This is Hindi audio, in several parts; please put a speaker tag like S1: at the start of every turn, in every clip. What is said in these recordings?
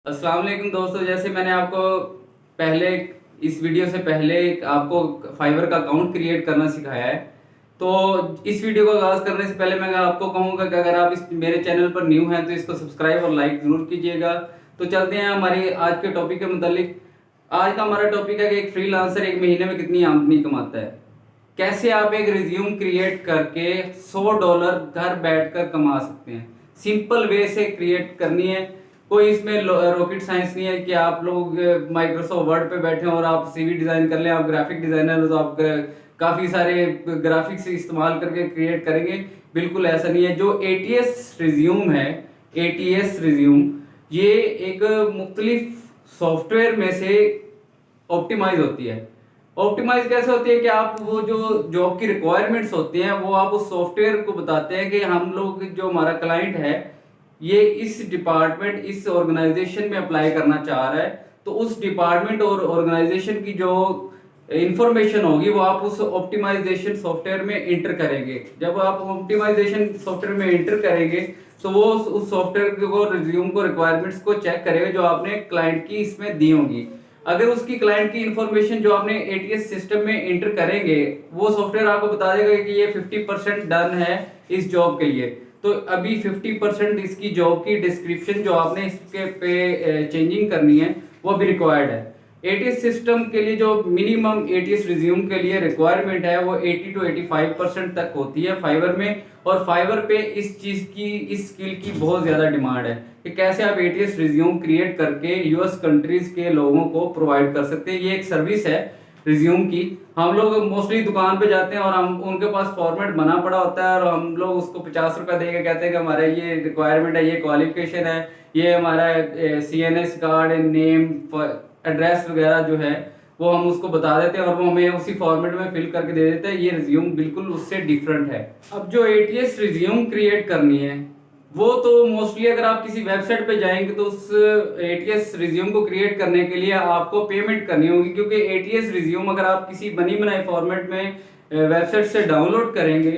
S1: अस्सलाम वालेकुम दोस्तों। जैसे मैंने आपको पहले इस वीडियो से पहले आपको फाइवर का अकाउंट क्रिएट करना सिखाया है, तो इस वीडियो को आगाज करने से पहले मैं आपको कहूँगा कि अगर आप इस मेरे चैनल पर न्यू हैं तो इसको सब्सक्राइब और लाइक ज़रूर कीजिएगा। तो चलते हैं हमारी आज के टॉपिक के मुतालिक। आज का हमारा टॉपिक है कि एक फ्रीलांसर एक महीने में कितनी आमदनी कमाता है। कैसे आप एक रिज्यूम क्रिएट करके $100 घर बैठकर कमा सकते हैं। सिंपल वे से क्रिएट करनी है, कोई इसमें रॉकेट साइंस नहीं है कि आप लोग माइक्रोसॉफ्ट वर्ड पे बैठे और आप सीवी डिजाइन कर लें। आप ग्राफिक डिजाइनर हो तो आप काफी सारे ग्राफिक्स इस्तेमाल करके क्रिएट करेंगे। बिल्कुल ऐसा नहीं है। जो एटीएस रिज्यूम है, एटीएस रिज्यूम ये एक मुख्तलिफ सॉफ्टवेयर में से ऑप्टिमाइज होती है। ऑप्टिमाइज कैसे होती है कि आप वो जो जॉब की रिक्वायरमेंट्स होती हैं वो आप उस सॉफ्टवेयर को बताते हैं कि हम लोग जो हमारा क्लाइंट है ये इस डिपार्टमेंट इस ऑर्गेनाइजेशन में अप्लाई करना चाह रहा है, तो उस डिपार्टमेंट और ऑर्गेनाइजेशन की जो इंफॉर्मेशन होगी वो आप उस ऑप्टिमाइजेशन सॉफ्टवेयर में इंटर करेंगे। जब आप ऑप्टिमाइजेशन सॉफ्टवेयर में इंटर करेंगे तो वो उस सॉफ्टवेयर को रिज्यूम को रिक्वायरमेंट्स को चेक करेगा जो आपने क्लाइंट की इसमें दी होंगी। अगर उसकी क्लाइंट की इंफॉर्मेशन जो आपने एटीएस सिस्टम में इंटर करेंगे वो सॉफ्टवेयर आपको बता देगा कि ये 50% डन है इस जॉब के लिए। तो अभी 50% इसकी जॉब की डिस्क्रिप्शन जो आपने इसके पे चेंजिंग करनी है वो अभी रिक्वायर्ड है। एटीएस सिस्टम के लिए जो मिनिमम एटीएस रिज्यूम के लिए रिक्वायरमेंट है वो 80 to 85% तक होती है फाइवर में। और फाइवर पे इस चीज की इस स्किल की बहुत ज्यादा डिमांड है कि कैसे आप एटीएस रिज्यूम क्रिएट करके यूएस कंट्रीज के लोगों को प्रोवाइड कर सकते हैं। ये एक सर्विस है रिज्यूम की। हम लोग मोस्टली दुकान पे जाते हैं और हम उनके पास फॉर्मेट बना पड़ा होता है और हम लोग उसको ₹50 दे के कहते हैं कि हमारा ये रिक्वायरमेंट है, ये क्वालिफिकेशन है, ये हमारा सीएनएस कार्ड, नेम, एड्रेस वगैरह जो है वो हम उसको बता देते हैं और वो हमें उसी फॉर्मेट में फिल करके दे देते हैं। ये रिज्यूम बिल्कुल उससे डिफरेंट है। अब जो एटीएस रिज्यूम क्रिएट करनी है वो तो मोस्टली अगर आप किसी वेबसाइट पे जाएंगे तो उस एटीएस रिज्यूम को क्रिएट करने के लिए आपको पेमेंट करनी होगी, क्योंकि एटीएस रिज्यूम अगर आप किसी बनी बनाई फॉर्मेट में वेबसाइट से डाउनलोड करेंगे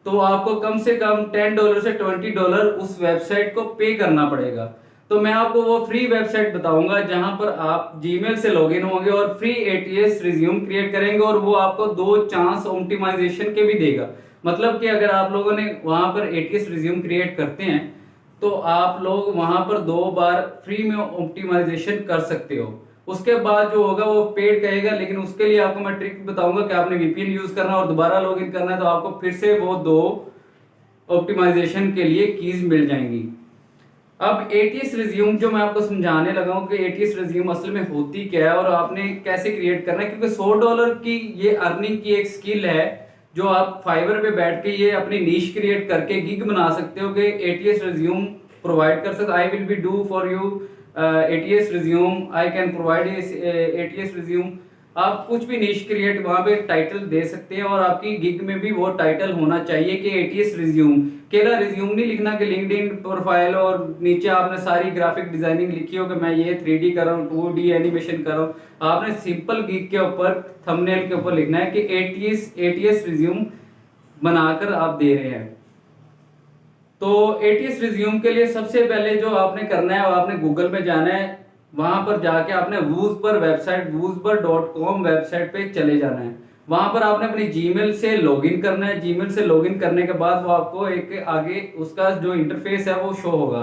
S1: तो आपको कम से कम $10 से $20 उस वेबसाइट को पे करना पड़ेगा। तो मैं आपको वो फ्री वेबसाइट बताऊंगा जहां पर आप जीमेल से लॉगिन होंगे और फ्री एटीएस रिज्यूम क्रिएट करेंगे और वो आपको 2 चांस ऑप्टिमाइजेशन के भी देगा। मतलब कि अगर आप लोगों ने वहां पर एटीएस रिज्यूम क्रिएट करते हैं तो आप लोग वहां पर 2 बार फ्री में ऑप्टिमाइजेशन कर सकते हो। उसके बाद जो होगा वो पेड कहेगा, लेकिन उसके लिए आपको मैं ट्रिक बताऊंगा कि आपने वीपीएन यूज करना और दोबारा लॉगिन करना है तो आपको फिर से वो 2 ऑप्टिमाइजेशन के लिए कीज मिल जाएंगी। अब एटीएस रिज्यूम जो मैं आपको समझाने लगा हूं कि एटीएस रिज्यूम असल में होती क्या है और आपने कैसे क्रिएट करना है, क्योंकि $100 की ये अर्निंग की एक स्किल है जो आप फाइवर पे बैठ के ये अपनी नीश क्रिएट करके गिग बना सकते हो कि एटीएस रिज्यूम प्रोवाइड कर सकते। I will be do for you ATS resume, I can provide ATS resume. आप कुछ भी नीश क्रिएट वहां पे टाइटल दे सकते हैं और आपकी गिग में भी वो टाइटल होना चाहिए कि एटीएस रिज्यूम। केवल रिज्यूम नहीं लिखना कि लिंक्डइन प्रोफाइल और नीचे आपने सारी ग्राफिक डिजाइनिंग लिखी हो कि मैं ये 3D कर रहा हूँ, 2D एनिमेशन कर रहा हूँ। आपने सिंपल गिग के ऊपर थंबनेल के ऊपर लिखना है कि एटीएस रिज्यूम बनाकर आप दे रहे हैं। तो एटीएस रिज्यूम के लिए सबसे पहले जो आपने करना है आपने गूगल में जाना है, वहां पर जाके आपने वूजबर वेबसाइट woozber.com वेबसाइट पे चले जाना है। वहां पर आपने अपनी जीमेल से लॉगिन करना है। जीमेल से लॉगिन करने के बाद वो आपको एक आगे उसका जो इंटरफेस है वो शो होगा।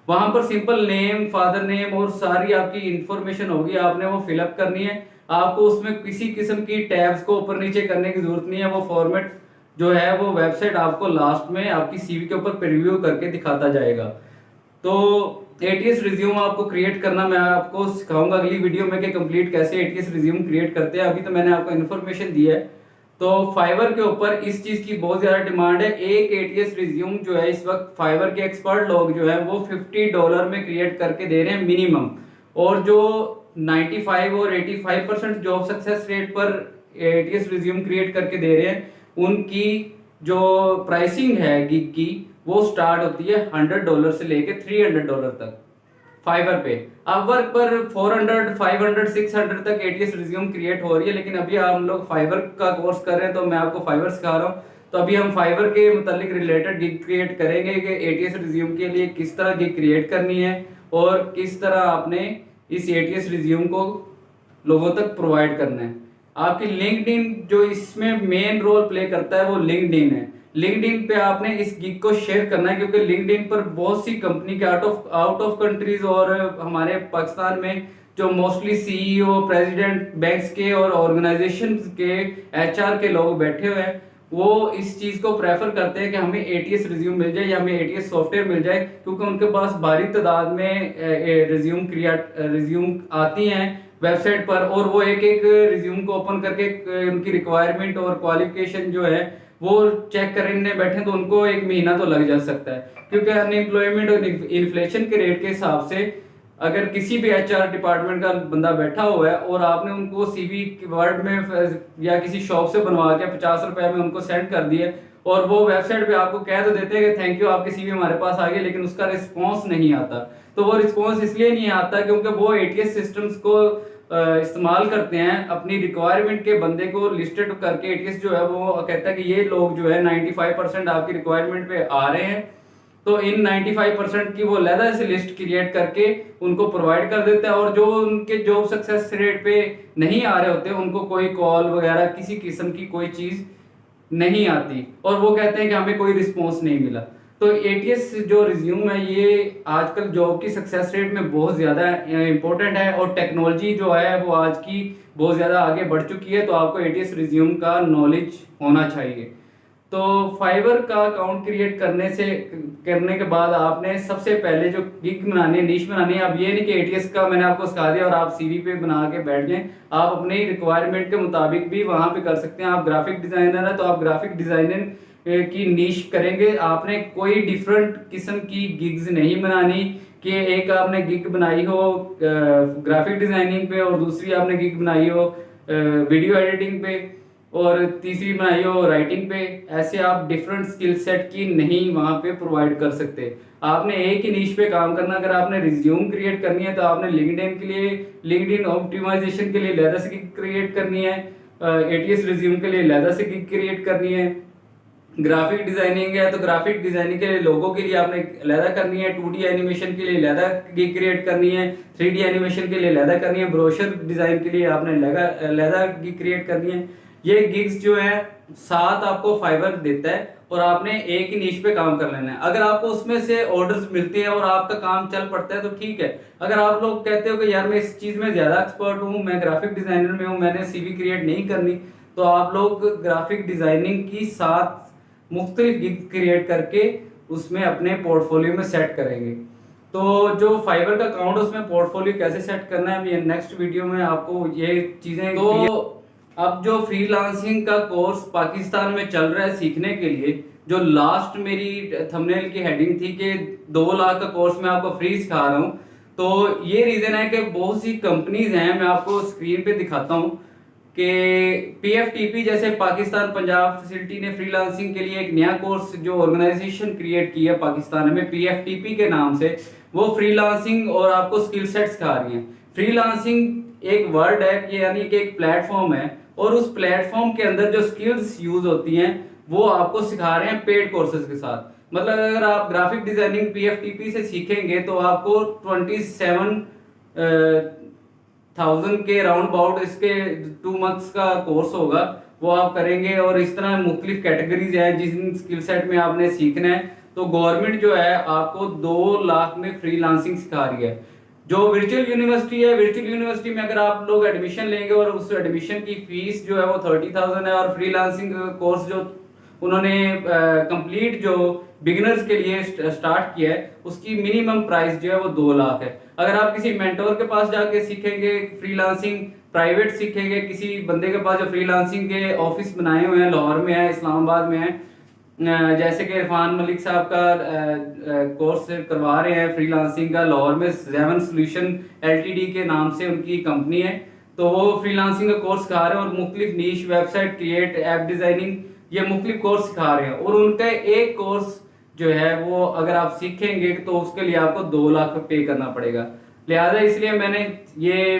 S1: वहां पर सिंपल नेम, फादर नेम और सारी आपकी इंफॉर्मेशन होगी, आपने वो फिलअप करनी है। आपको उसमें किसी किस्म की टैब्स को ऊपर नीचे करने की जरूरत नहीं है। वो फॉर्मेट जो है वो वेबसाइट आपको लास्ट में आपकी सीवी के ऊपर प्रीव्यू करके दिखाता जाएगा। तो एटीएस रिज्यूम आपको क्रिएट करना मैं आपको सिखाऊंगा अगली वीडियो में कि कंप्लीट कैसे एटीएस रिज्यूम क्रिएट करते हैं। अभी तो मैंने आपको इन्फॉर्मेशन दी है। तो फाइवर के ऊपर इस चीज की बहुत ज्यादा डिमांड है। एक एटीएस रिज्यूम जो है इस वक्त फाइवर के एक्सपर्ट लोग जो है वो $50 में क्रिएट करके दे रहे हैं मिनिमम। और जो 95 और 85% जॉब सक्सेस रेट पर एटीएस रिज्यूम क्रिएट करके दे रहे हैं उनकी जो प्राइसिंग है गिग की वो स्टार्ट होती है $100 से लेके $300 तक फाइवर पे। अपवर्क पर 400, 500, 600 तक एटीएस रिज्यूम क्रिएट हो रही है, लेकिन अभी हम लोग फाइवर का कोर्स कर रहे हैं तो मैं आपको फाइवर सिखा रहा हूँ। तो अभी हम फाइवर के मुतालिक रिलेटेड गिग क्रिएट करेंगे कि एटीएस रिज्यूम के लिए किस तरह गिग क्रिएट करनी है और किस तरह आपने इस एटीएस रिज्यूम को लोगों तक प्रोवाइड करना है। आपकी लिंक्डइन जो इसमें मेन रोल प्ले करता है वो लिंक्डइन है। लिंक्डइन पे आपने इस गिग को शेयर करना है, क्योंकि लिंक्डइन पर बहुत सी कंपनी के आउट ऑफ कंट्रीज और हमारे पाकिस्तान में जो मोस्टली सीईओ, प्रेसिडेंट बैंक्स के और ऑर्गेनाइजेशन के एचआर के लोग बैठे हुए हैं, वो इस चीज को प्रेफर करते हैं कि हमें एटीएस रिज्यूम मिल जाए या हमें एटीएस सॉफ्टवेयर मिल जाए, क्योंकि उनके पास भारी तादाद में रिज्यूम आती हैं वेबसाइट पर, और वो एक एक रिज्यूम को ओपन करके उनकी रिक्वायरमेंट और क्वालिफिकेशन जो है वो चेक करने बैठे तो उनको एक महीना तो लग जा सकता है, क्योंकि अनएम्प्लॉयमेंट और इन्फ्लेशन के रेट के हिसाब से अगर किसी भी एचआर डिपार्टमेंट का बंदा बैठा हुआ है और आपने उनको सीवी वर्ड में या किसी शॉप से बनवा के 50 रुपए में उनको सेंड कर दिए, और वो वेबसाइट पे आपको कह तो देते हैं कि थैंक यू आपकी सीवी हमारे पास आ गई, लेकिन उसका रिस्पॉन्स नहीं आता। तो वो रिस्पॉन्स इसलिए नहीं आता क्योंकि वो एटीएस सिस्टम्स को इस्तेमाल करते हैं अपनी रिक्वायरमेंट के बंदे को लिस्टेड करके। एटीएस जो है वो कहता है कि ये लोग जो है 95% आपकी रिक्वायरमेंट पे आ रहे हैं, तो इन 95% की वो अलग से लिस्ट क्रिएट करके उनको प्रोवाइड कर देता है, और जो उनके जॉब सक्सेस रेट पे नहीं आ रहे होते उनको कोई कॉल वगैरह किसी किस्म की कोई चीज नहीं आती, और वो कहते हैं कि हमें कोई रिस्पॉन्स नहीं मिला। तो एटीएस जो रिज्यूम है ये आजकल जॉब की सक्सेस रेट में बहुत ज़्यादा इंपॉर्टेंट है, और टेक्नोलॉजी जो है वो आज की बहुत ज़्यादा आगे बढ़ चुकी है, तो आपको एटीएस रिज्यूम का नॉलेज होना चाहिए। तो फाइवर का अकाउंट क्रिएट करने के बाद आपने सबसे पहले जो गिग बनानी है, नीश बनानी है। अब ये नहीं कि एटीएस का मैंने आपको सिखा दिया और आप सीवी पे बना के बैठ जाएं, आप अपने रिक्वायरमेंट के मुताबिक भी वहां पे कर सकते हैं। आप ग्राफिक डिजाइनर है तो आप ग्राफिक डिजाइनर की नीश करेंगे। आपने कोई डिफरेंट किस्म की गिग्स नहीं बनानी कि एक आपने गिग बनाई हो ग्राफिक डिजाइनिंग पे और दूसरी आपने गिग बनाई हो वीडियो एडिटिंग पे और तीसरी बनाई हो राइटिंग पे। ऐसे आप डिफरेंट स्किल सेट की नहीं वहां पे प्रोवाइड कर सकते। आपने एक ही नीश पे काम करना। अगर आपने रिज्यूम क्रिएट करनी है तो आपने लिंक्डइन के लिए लिंक्डइन ऑप्टिमाइजेशन के लिए अलग से गिग क्रिएट करनी है, एटीएस रिज्यूम के लिए अलग से गिग क्रिएट करनी है। ग्राफिक डिजाइनिंग है तो ग्राफिक डिजाइनिंग के लिए लोगो के लिए आपने अलग करनी है, 2D एनिमेशन के लिए अलग गिग क्रिएट करनी है, 3D एनिमेशन के लिए अलग करनी है, ब्रोशर डिजाइन के लिए आपने अलग गिग क्रिएट करनी है। ये गिग्स जो है साथ आपको फाइवर देता है और आपने एक ही नीश पे काम कर लेना है। अगर आपको उसमें से ऑर्डर्स मिलते हैं और आपका काम चल पड़ता है तो ठीक है। अगर आप लोग कहते हो कि यार मैं इस चीज में ज्यादा एक्सपर्ट हूँ, मैं ग्राफिक डिजाइनर में हूँ, मैंने सीवी क्रिएट नहीं करनी, तो आप लोग ग्राफिक डिजाइनिंग की साथ मुख्तलिफ गिग क्रिएट करके उसमें अपने पोर्टफोलियो में सेट करेंगे। तो जो फाइवर का अकाउंट उसमें पोर्टफोलियो कैसे सेट करना है ये नेक्स्ट वीडियो में आपको ये चीजें। तो अब जो फ्रीलांसिंग का कोर्स पाकिस्तान में चल रहा है सीखने के लिए, जो लास्ट मेरी थंबनेल की हेडिंग थी कि 2 लाख का कोर्स मैं आपको फ्री सिखा रहा हूँ, तो ये रीजन है कि बहुत सी कंपनीज हैं, मैं आपको स्क्रीन पे दिखाता हूँ कि पीएफटीपी जैसे पाकिस्तान पंजाब फैसिलिटी ने फ्रीलांसिंग के लिए एक नया कोर्स जो ऑर्गेनाइजेशन क्रिएट किया पाकिस्तान में पीएफटीपी के नाम से, वो फ्रीलांसिंग और आपको स्किल सेट सिखा रही है। फ्रीलांसिंग एक वर्ड है कि यानी कि एक प्लेटफॉर्म है, और उस प्लेटफॉर्म के अंदर जो स्किल्स यूज होती हैं वो आपको सिखा रहे हैं पेड कोर्सेज के साथ। मतलब अगर आप ग्राफिक डिजाइनिंग पीएफटीपी से सीखेंगे तो आपको 27,000 के राउंड अबाउट इसके 2 मंथ्स का कोर्स होगा, वो आप करेंगे। और इस तरह मुख्तलिफ कैटेगरीज हैं जिन स्किल सेट में आपने सीखना है। तो गवर्नमेंट जो है आपको 2 लाख में फ्रीलांसिंग सिखा रही है। जो वर्चुअल यूनिवर्सिटी है, वर्चुअल यूनिवर्सिटी में अगर आप लोग एडमिशन लेंगे और उस एडमिशन की फीस जो है वो 30,000 है, और फ्रीलांसिंग कोर्स जो उन्होंने कंप्लीट जो बिगिनर्स के लिए स्टार्ट किया है उसकी मिनिमम प्राइस जो है वो 2 लाख है। अगर आप किसी मेंटोर के पास जाके सीखेंगे फ्रीलांसिंग, प्राइवेट सीखेंगे किसी बंदे के पास जो फ्रीलांसिंग के ऑफिस बनाए हुए हैं, लाहौर में है, इस्लामाबाद में है, जैसे कि इरफान मलिक साहब का कोर्स करवा रहे हैं फ्रीलांसिंग का लाहौर में, ज़ेवन सॉल्यूशन एलटीडी के नाम से उनकी कंपनी है, तो वो फ्रीलांसिंग का कोर्स सिखा रहे हैं और मुख्तलिफ नीश वेबसाइट क्रिएट, ऐप डिजाइनिंग, ये मुख्तलिफ कोर्स सिखा रहे हैं। और उनका एक कोर्स जो है वो अगर आप सीखेंगे तो उसके लिए आपको 2 लाख पे करना पड़ेगा। लिहाजा इसलिए मैंने ये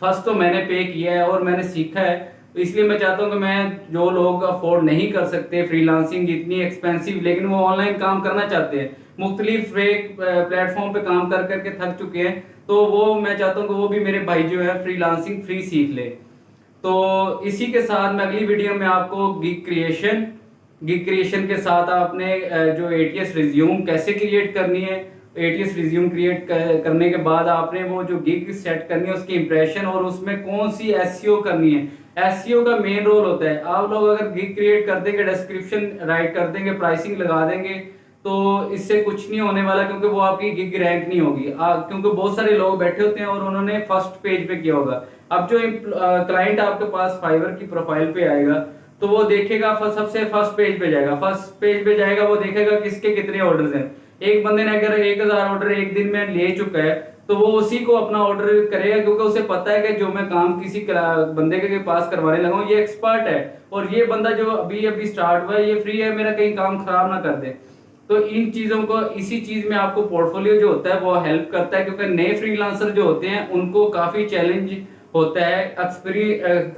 S1: फर्स्ट तो मैंने पे किया है और मैंने सीखा है, तो इसलिए मैं चाहता हूँ कि मैं जो लोग अफोर्ड नहीं कर सकते फ्रीलांसिंग इतनी एक्सपेंसिव, लेकिन वो ऑनलाइन काम करना चाहते हैं, मुख्तलिफ फेक प्लेटफॉर्म पे काम कर करके थक चुके हैं। तो वो मैं चाहता हूँ कि वो भी मेरे भाई जो है फ्रीलांसिंग फ्री सीख ले। तो इसी के साथ मैं अगली वीडियो में आपको गिग क्रिएशन के साथ आपने जो एटीएस रिज्यूम कैसे क्रिएट करनी है, एटीएस रिज्यूम क्रिएट करने के बाद आपने वो जो गिग सेट करनी है उसकी इंप्रेशन और उसमें कौन सी एसईओ करनी है। एसईओ का मेन रोल होता है। आप लोग अगर गिग क्रिएट कर देंगे, डिस्क्रिप्शन राइट कर देंगे, प्राइसिंग लगा देंगे, तो इससे कुछ नहीं होने वाला, क्योंकि वो आपकी गिग रैंक नहीं होगी। क्योंकि बहुत सारे लोग बैठे होते हैं और उन्होंने फर्स्ट पेज पे किया होगा। अब जो क्लाइंट आपके पास फाइवर की प्रोफाइल पे आएगा तो वो देखेगा, सबसे फर्स्ट पेज पे जाएगा। फर्स्ट पेज पे जाएगा, वो देखेगा किसके कितने ऑर्डर्स हैं। एक बंदे ने अगर 1000 ऑर्डर एक दिन में ले चुका है तो वो उसी को अपना ऑर्डर करेगा, क्योंकि उसे पता है कि जो मैं काम किसी बंदे के पास करवाने लगा हूँ ये एक्सपर्ट है, और ये बंदा जो अभी अभी स्टार्ट हुआ है ये फ्री है, मेरा कहीं काम खराब ना कर दे। तो इन चीजों को, इसी चीज में आपको पोर्टफोलियो जो होता है वो हेल्प करता है, क्योंकि नए फ्रीलांसर जो होते हैं उनको काफी चैलेंज होता है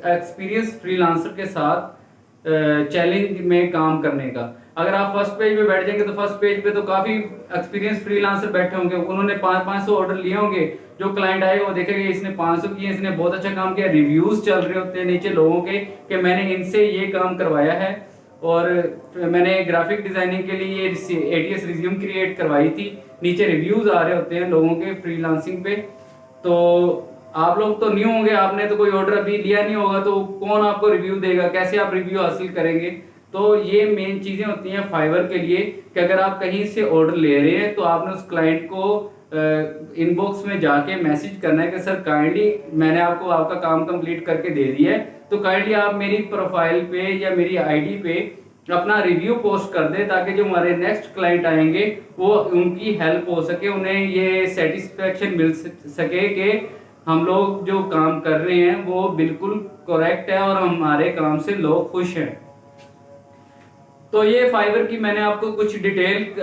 S1: एक्सपीरियंस फ्रीलांसर के साथ चैलेंज में काम करने का। अगर आप फर्स्ट पेज पे बैठ जाएंगे तो फर्स्ट पेज पे तो काफी एक्सपीरियंस फ्रीलांसर बैठे होंगे, उन्होंने 500 ऑर्डर लिए होंगे। जो क्लाइंट आएगा वो देखेगा इसने 500 किए, इसने बहुत अच्छा काम किया, रिव्यूज चल रहे होते हैं नीचे लोगों के कि मैंने इनसे ये काम करवाया है और मैंने ग्राफिक डिजाइनिंग के लिए ये एटीएस रिज्यूम क्रिएट करवाई थी। नीचे रिव्यूज आ रहे होते हैं लोगों के फ्रीलांसिंग पे। तो आप लोग तो न्यू होंगे, आपने तो कोई ऑर्डर अभी लिया नहीं होगा, तो कौन आपको रिव्यू देगा, कैसे आप रिव्यू हासिल करेंगे। तो ये मेन चीजें होती हैं फाइवर के लिए कि अगर आप कहीं से ऑर्डर ले रहे हैं तो आपने उस क्लाइंट को इनबॉक्स में जाके मैसेज करना है कि सर काइंडली मैंने आपको आपका काम कंप्लीट करके दे दिया है, तो काइंडली आप मेरी प्रोफाइल पे या मेरी आईडी पे अपना रिव्यू पोस्ट कर दे, ताकि जो हमारे नेक्स्ट क्लाइंट आएंगे वो उनकी हेल्प हो सके, उन्हें ये सेटिस्फेक्शन मिल सके कि हम लोग जो काम कर रहे हैं वो बिल्कुल करेक्ट है और हमारे काम से लोग खुश हैं। तो ये फाइवर की मैंने आपको कुछ डिटेल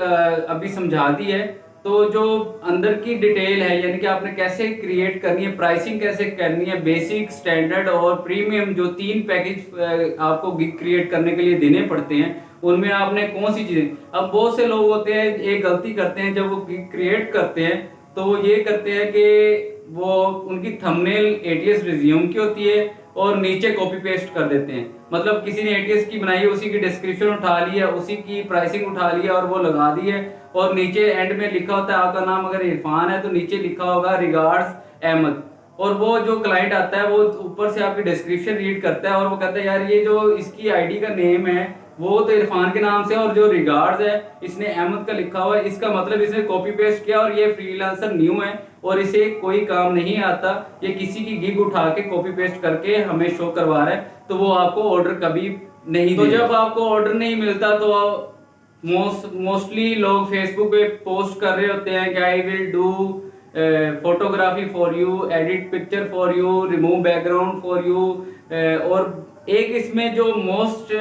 S1: अभी समझा दी है। तो जो अंदर की डिटेल है, यानी कि आपने कैसे क्रिएट करनी है, प्राइसिंग कैसे करनी है, बेसिक, स्टैंडर्ड और प्रीमियम, जो 3 पैकेज आपको गिग क्रिएट करने के लिए देने पड़ते हैं, उनमें आपने कौन सी चीजें। अब बहुत से लोग होते हैं एक गलती करते हैं, जब वो गिग क्रिएट करते हैं तो वो ये करते हैं कि वो उनकी थंबनेल एटीएस रिज्यूम की होती है और नीचे कॉपी पेस्ट कर देते हैं। मतलब किसी ने एटीएस की बनाई है, उसी की डिस्क्रिप्शन उठा ली है, उसी की प्राइसिंग उठा ली है और वो लगा दी है, और नीचे एंड में लिखा होता है आपका नाम अगर इरफान है तो नीचे लिखा होगा रिगार्ड्स अहमद। और वो जो क्लाइंट आता है वो ऊपर से आपकी डिस्क्रिप्शन रीड करता है और वो कहता है यार ये जो इसकी आईडी का नेम है वो तो इरफान के नाम से, और जो रिगार्ड्स है इसने अहमद का लिखा हुआ है, इसका मतलब इसने कॉपी पेस्ट किया और ये फ्रीलांसर न्यू है और इसे कोई काम नहीं आता, ये किसी की गिग उठा के कॉपी पेस्ट करके हमें शो करवा रहा है, तो वो आपको ऑर्डर कभी नहीं। तो जब आपको ऑर्डर नहीं मिलता तो मोस्टली लोग फेसबुक पे पोस्ट कर रहे होते हैं कि I will do photography for you, edit picture for you, remove background for you. और एक इसमें जो मोस्ट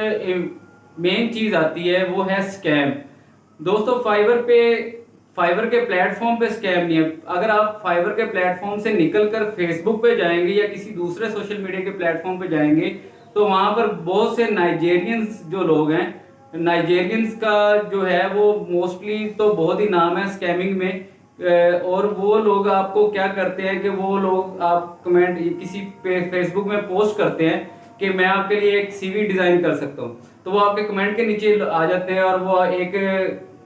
S1: मेन चीज आती है वो है स्कैम। दोस्तों फाइवर के प्लेटफॉर्म पे स्कैम नहीं है। अगर आप फाइवर के प्लेटफॉर्म से निकलकर फेसबुक पे जाएंगे या किसी दूसरे सोशल मीडिया के प्लेटफॉर्म पे जाएंगे तो वहां पर बहुत से नाइजेरियंस जो लोग हैं, नाइजेरियंस का जो है वो मोस्टली तो बहुत ही नाम है स्कैमिंग में। और वो लोग आपको क्या करते हैं कि वो लोग आप कमेंट किसी पे फेसबुक में पोस्ट करते हैं कि मैं आपके लिए एक सीवी डिजाइन कर सकता हूँ, तो वो आपके कमेंट के नीचे आ जाते हैं और वो एक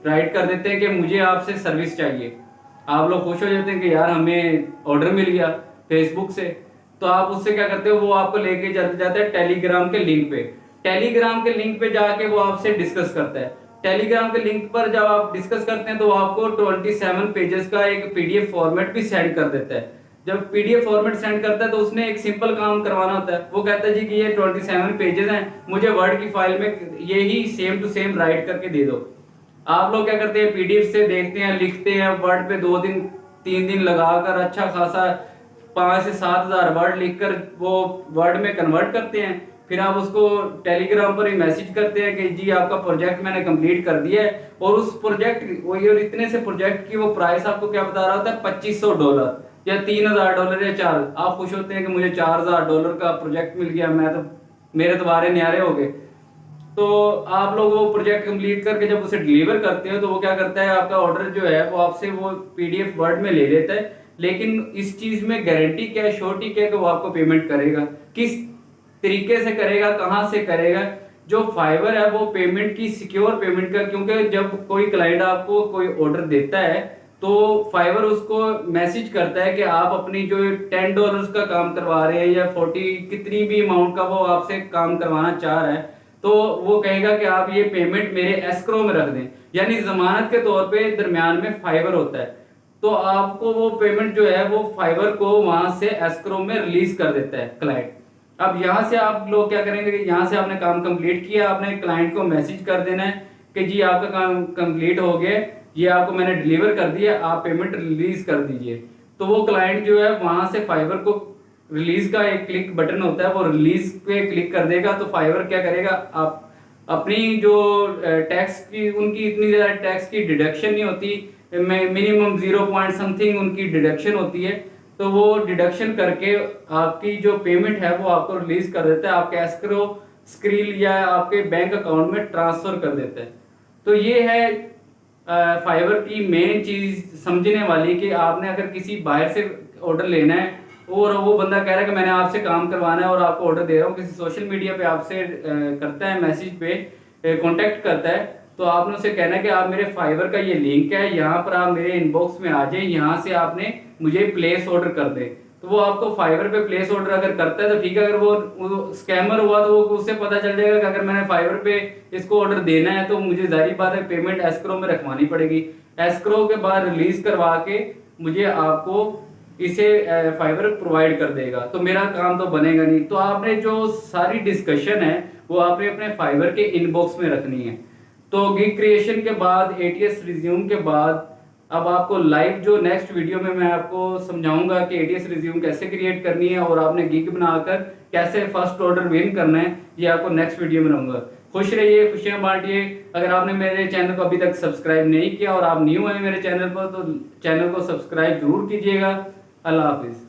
S1: राइट कर देते हैं कि मुझे आपसे सर्विस चाहिए। आप लोग खुश हो जाते हैं कि यार हमें ऑर्डर मिल गया फेसबुक से। तो आप उससे क्या करते हो, वो आपको लेके जाते हैं टेलीग्राम के लिंक पे। टेलीग्राम के लिंक पे जाके वो आपसे डिस्कस करता है। टेलीग्राम के लिंक पर जब आप डिस्कस करते हैं तो वो आपको 27 पेजेस का एक पीडीएफ फॉर्मेट भी सेंड कर देता है। जब पीडीएफ फॉर्मेट सेंड करता है तो उसने एक सिंपल काम करवाना होता है। वो कहता है जी कि ये 27 पेजेस हैं, मुझे वर्ड की फाइल में ये ही सेम टू सेम राइट करके दे दो। आप लोग क्या करते हैं, पीडीएफ से देखते हैं, लिखते हैं, वर्ड पे 2 दिन 3 दिन लगाकर अच्छा खासा 5 से 7 हजार वर्ड लिखकर वो वर्ड में कन्वर्ट करते हैं। फिर आप उसको टेलीग्राम पर ही मैसेज करते हैं कि जी आपका प्रोजेक्ट मैंने कंप्लीट कर दिया है, और उस प्रोजेक्ट और इतने से प्रोजेक्ट की वो प्राइस आपको क्या बता रहा होता है, $2500 या $3000 या 4। आप खुश होते हैं कि मुझे $4000 का प्रोजेक्ट मिल गया, मैं तो मेरे दोबारे न्यारे हो गए। तो आप लोग वो प्रोजेक्ट कंप्लीट करके जब उसे डिलीवर करते हो तो वो क्या करता है, आपका ऑर्डर जो है वो आपसे वो पीडीएफ वर्ड में ले लेता है। लेकिन इस चीज में गारंटी क्या है, श्योरिटी क्या है कि वो आपको पेमेंट करेगा, किस तरीके से करेगा, कहाँ से करेगा। जो फाइवर है वो पेमेंट की सिक्योर पेमेंट का, क्योंकि जब कोई क्लाइंट आपको कोई ऑर्डर देता है तो फाइवर उसको मैसेज करता है कि आप अपनी जो $10 का काम करवा रहे हैं या 40 कितनी भी अमाउंट का वो आपसे काम करवाना चाह रहा है, तो वो कहेगा कि आप ये पेमेंट मेरे एस्क्रो में रख दें, यानी जमानत के तौर पे दरमियान में फाइवर होता है। तो आपको वो पेमेंट जो है वो फाइवर को वहां से एस्क्रो में रिलीज कर देता है क्लाइंट। अब यहाँ से आप लोग क्या करेंगे कि यहाँ से आपने काम कंप्लीट किया, आपने क्लाइंट को मैसेज कर देना है कि जी आपका काम कंप्लीट हो गया, ये आपको मैंने डिलीवर कर दिया, आप पेमेंट रिलीज कर दीजिए। तो वो क्लाइंट जो है वहां से फाइवर को रिलीज का एक क्लिक बटन होता है, वो रिलीज पे क्लिक कर देगा। तो फाइवर क्या करेगा, आप अपनी जो टैक्स की उनकी इतनी ज्यादा टैक्स की डिडक्शन नहीं होती, मिनिमम 0 पॉइंट समथिंग उनकी डिडक्शन होती है, तो वो डिडक्शन करके आपकी जो पेमेंट है वो आपको रिलीज कर देता है, आपके एस्क्रो स्क्रील या आपके बैंक अकाउंट में ट्रांसफर कर देता है। तो ये है फाइवर की मेन चीज समझने वाली कि आपने अगर किसी बाहर से ऑर्डर लेना है और वो बंदा कह रहा है कि मैंने आपसे काम करवाना है और आपको ऑर्डर दे रहा हूँ, किसी सोशल मीडिया पे आपसे करता है, मैसेज पे कांटेक्ट करता है, तो आपने उसे कहना है कि आप मेरे फाइवर का ये लिंक है, यहाँ पर आप मेरे इनबॉक्स में आ जाए, यहाँ से आपने मुझे प्लेस ऑर्डर कर दे। तो वो आपको फाइवर पे प्लेस ऑर्डर अगर करता है तो ठीक है, अगर वो स्कैमर हुआ तो वो उससे पता चल जाएगा कि अगर मैंने फाइवर पे इसको ऑर्डर देना है तो मुझे जाहिर बात है पेमेंट एस्क्रो में रखवानी पड़ेगी। एस्क्रो के बाद रिलीज करवा के मुझे आपको इसे फाइबर प्रोवाइड कर देगा, तो मेरा काम तो बनेगा नहीं। तो आपने जो सारी डिस्कशन है वो आपने अपने फाइबर के इनबॉक्स में रखनी है। तो गिग क्रिएशन के बाद एटीएस रिज्यूम के बाद अब आपको लाइव जो नेक्स्ट वीडियो में मैं आपको समझाऊंगा कि एटीएस रिज्यूम कैसे क्रिएट करनी है और आपने गिग बनाकर कैसे फर्स्ट ऑर्डर विन करना है, ये आपको नेक्स्ट वीडियो में रहूंगा। खुश रहिए, खुशियां बांटिए। अगर आपने मेरे चैनल को अभी तक सब्सक्राइब नहीं किया और आप न्यू हैं मेरे चैनल पर तो चैनल को सब्सक्राइब जरूर कीजिएगा। अल्लाह हाफिज।